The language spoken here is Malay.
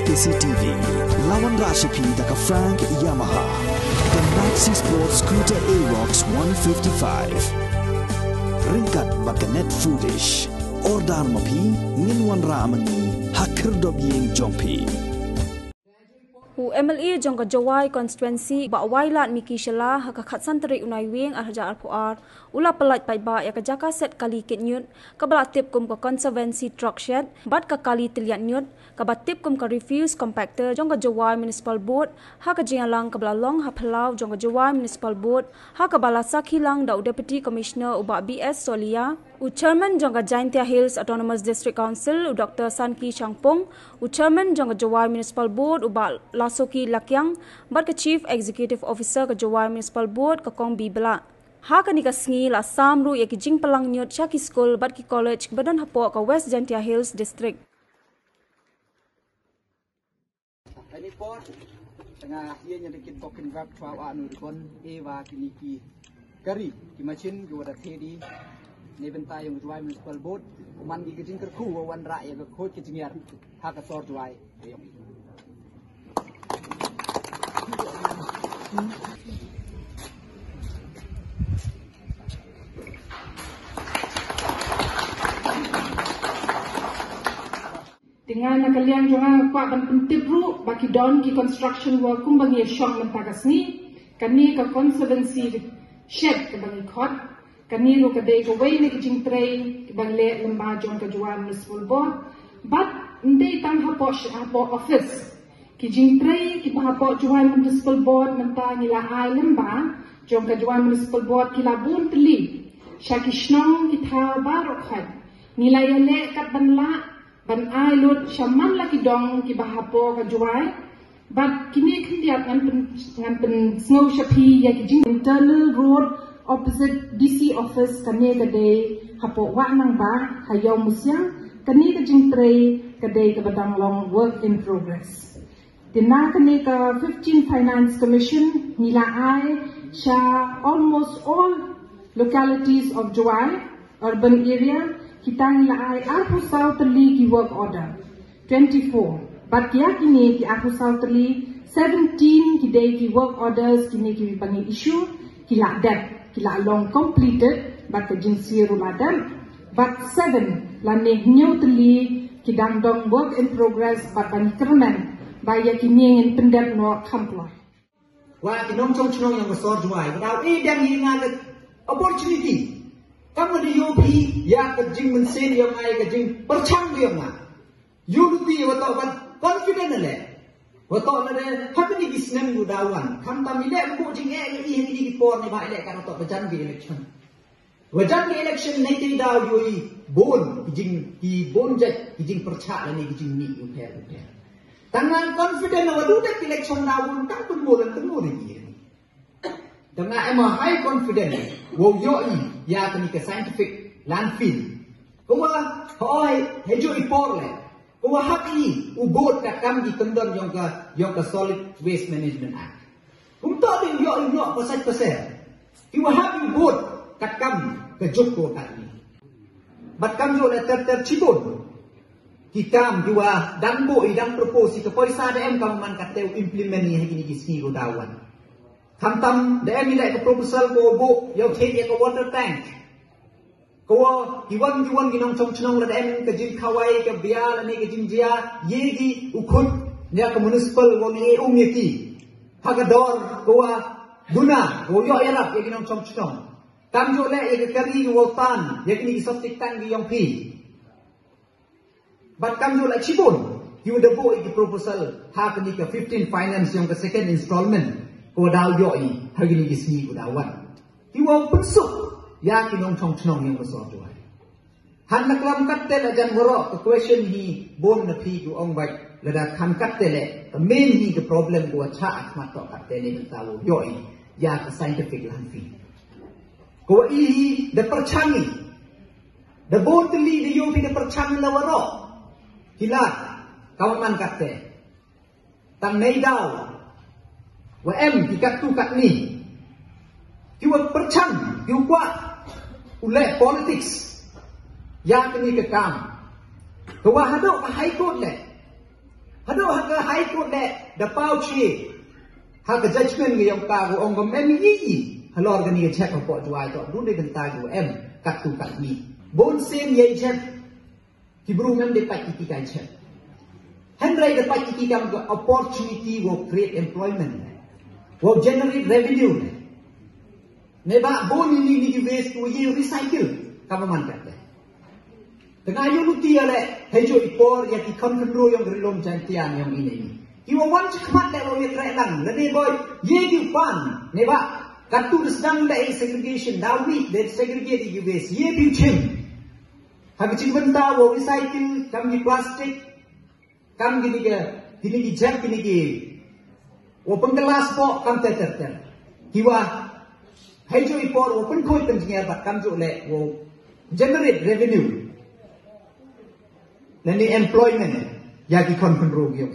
KCTV, lawan Rashipi daka Frank Yamaha, the Maxi Sport Scooter Aerox 155. Ringkat bakanet foodish, ordan mapi, nginwan ramani, hakir dobyeng jongpi. MLA jongka Jawai constituency ba wailat Miki Shala haka khatsan teri unai wing arja arpuar ula pelat pai ba ya jaka set kali kitnyut kabala tip kum ka conservancy truck shed bat ka kali tiliat nyut kabat tip kum ka refuse compactor jongka Jawai municipal board haka jialang kabala long haplau jongka Jawai municipal board haka bala sakhilang da deputy commissioner uba BS Solia Chairman jongka Jaintia Hills Autonomous District Council Dr. Sanki Changpong Chairman jongka Jawai municipal board uba Lasoki Lakyang bat ka Chief Executive Officer ka Jawai Municipal Board ka Kong Bibla. Ha ka ni ka sngi la samru ya ki jing palang nyot cha ki school bat ki college badan hapo ka West Jaintia Hills District. Ini port tengah ia nya dikit token web 12 anu kon ewa kini ki kari ki machin go da thedi ne bentai yang Jawai Municipal Board man ki jing kerku wan ra ya ko ki jingyar ha ka sor Jawai dengan nakalian jangan kuat dan pentibru bagi don ki construction work kum bangi syong mentagas ni kani ka conservancy shed ke bangi khot kani ro ka dei ko wei ni jing tray ke bang le lemba jong ka Jawai Municipal Board but ndei tang hapo office ki jing tray ki hapo Jawai Municipal Board menta ngila ai lemba jong ka Jawai Municipal Board ki labun tli syakishnong ki tha barok khat ngila yale kat banla ban ai lut shaman la ki dong ki bahapo ka Jawai but kini khindiat ngan pen snow shapi ya ki jing internal road opposite DC office kane ka dei hapo wa nang ba hayaw musyang kani ka jing tray ka dei ka badang long work in progress Dina kani ka 15 Finance Commission nila ai sha almost all localities of Jawai urban area kita nila ai Arpu South Li ki work order 24 but kia kini ki Arpu South Li 17 ki dei ki work orders kini ki bangi issue kila dat kila long completed but ka jinsi ruladan but 7 la ne new tli ki dang dong work in progress but bangi kerman baya kini ngin pendap no kampla wa kinong chong chong yang masor Jawai dau dan hinga opportunity kamu di UP ya ke jing mensin yang ai ke jing perchang dia ma unity wa to ban confident le wa to le ha ni bisnem du dawan kam tamile ko jing e ni ki por ni ba le kan to bajan bi election wajan bi election nei ti daw yoi bon jing ki bon jet jing percha ni jing ni u per tangan confident wa du de election dawn tak pun bolan temu ni dengan emang high confidence wo yoi ya kini ke scientific landfill kuma hoi hejo ipor le kuma haki ubot ka kam di tendon yang ka solid waste management act kum to din yo pasal iwa haki ubot ka kam ke joko ka ni bat kam yo le ter cibon kita jiwa dan bo idang propose ke poisa dem kam man ka teu implement ni hini gisni go dawan Hantam dia nilai ke proposal ko bo yang thei ke water tank ko iwan ginong chong chnong la dem ke jin khawai ke bia la ni ke jin jia yegi ukhut nya ke municipal wo ni umyeti hagador ko guna ko yo yala ke ginong chong chnong tam jo le ke kari wo tan ye ni septic tank gi yong pi bat kam jo la chibon you the boy the proposal ha ke ni ke 15 finance yang ke second installment ko daw yoi hagini gisni ko dawan iwa pensuk ya kinong chong chnong yang so Jawai han naklam katte la jan goro ko question hi bon na phi ko ong bai la da khan katte le the main hi the problem ko cha ma to katte le tawo yoi ya ka scientific lan fi ko i the perchangi the bon tli the yo fi the perchangi la waro hilat kawan katte tang nei daw wa em di kat tu kat ni kiwa percang kiwa ule politics ya kini ke kam kawa hado ka high court le hado hak high court le da pau chi hak judgment ngi yong ka go ong go memi yi halor ga ni check ko juai to du de den ta go em kat tu kat ni bon sem ye check ki bru mem de pat ki kai check henry de pat ki kam go opportunity will create employment will generate revenue ne ba bon ni waste to ye recycle kam man kat tengah yu luti ale hejo ipor ya ki kontrol yang gerilom jantian yang ini you want to come that way right lang le boy ye you pan ne ba katu sedang da segregation da we that segregate you waste ye bi chem hab chin benda wo recycle kam ni plastic kam gini ki jam gini ki wo penggelas po kam ter kiwa hejo ipor wo pen koi penjinga ba kam jo le wo generate revenue dan employment ya di kontrol yo